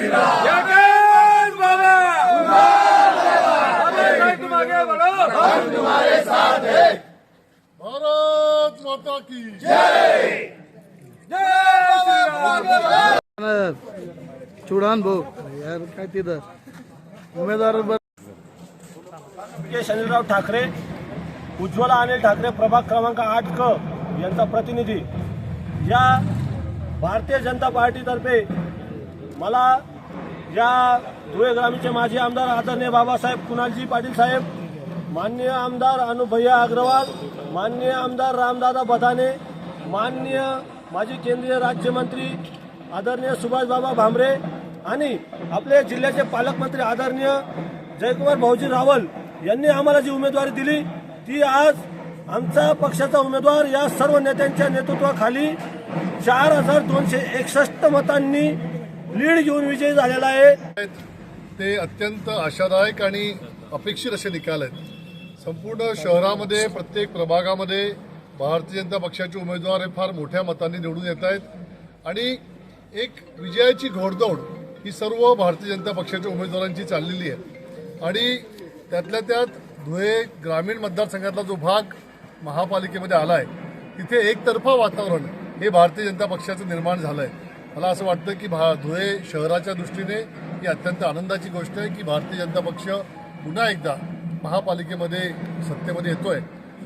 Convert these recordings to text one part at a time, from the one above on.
जगत बाबा तुम आगे बढ़ो, हम तुम्हारे साथ है। भारत माता की जय जय चुडान भाऊ यार काय तिथं उमेदवार शनिराव ठाकरे, उज्ज्वला अनिल ठाकरे, प्रभाग क्रमांक 8 क यांचा प्रतिनिधी या भारतीय जनता पार्टीतर्फे मला या धुळे ग्रामीणचे माजी आमदार आदरणीय बाबासाहेब कुणालजी पाटील साहेब, माननीय आमदार अनुभैया अग्रवाल, माननीय आमदार रामदादा बदाने, माननीय माजी केंद्रीय राज्यमंत्री आदरणीय सुभाष बाबा भामरे आणि आपले जिल्ह्याचे पालकमंत्री आदरणीय जयकुमार भाऊजी रावल यांनी आम्हाला जी उमेदवारी दिली ती आज आमचा पक्षाचा उमेदवार या सर्व नेत्यांच्या नेतृत्वाखाली 4261 मतांनी लीड घेऊन विजयी झालेला आहे। ते अत्यंत आशादायक आणि अपेक्षित असे निकाल आहेत। संपूर्ण शहरामध्ये प्रत्येक प्रभागामध्ये भारतीय जनता पक्षाचे उमेदवार हे फार मोठ्या मतांनी निवडून येत आहेत आणि एक विजयाची घोडदौड ही सर्व भारतीय जनता पक्षाच्या उमेदवारांची चाललेली आहे आणि त्यातल्या त्यात धुळे ग्रामीण मतदारसंघातला जो भाग महापालिकेमध्ये आला आहे तिथे एकतर्फा वातावरण हे भारतीय जनता पक्षाचं निर्माण झालं आहे। मला असं वाटतं की धुळे शहराच्या दृष्टीने ही अत्यंत आनंदाची गोष्ट आहे की भारतीय जनता पक्ष पुन्हा एकदा महापालिकेमध्ये सत्तेमध्ये येतोय।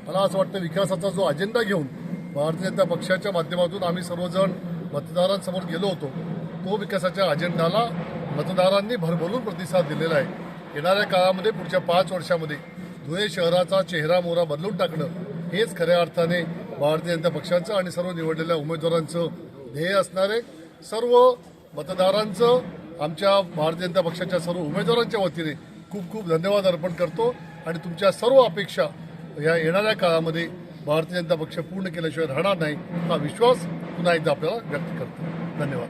मला असं वाटतं विकासाचा जो अजेंडा घेऊन भारतीय जनता पक्षाच्या माध्यमातून आम्ही सर्वजण मतदारांसमोर गेलो होतो तो विकासाच्या अजेंडाला मतदारांनी भरभरून प्रतिसाद दिलेला आहे। येणाऱ्या काळामध्ये पुढच्या 5 वर्षामध्ये धुळे शहराचा चेहरा मोहरा बदलून टाकणं हेच खऱ्या अर्थाने भारतीय जनता पक्षाचं आणि सर्व निवडलेल्या उमेदवारांचं ध्येय असणार आहे। सर्व मतदारांचं आमच्या भारतीय जनता पक्षाच्या सर्व उमेदवारांच्या वतीने खूप खूप धन्यवाद अर्पण करतो आणि तुमच्या सर्व अपेक्षा या येणाऱ्या काळामध्ये भारतीय जनता पक्ष पूर्ण केल्याशिवाय राहणार नाही हा विश्वास पुन्हा एकदा आपल्याला व्यक्त करतो। धन्यवाद।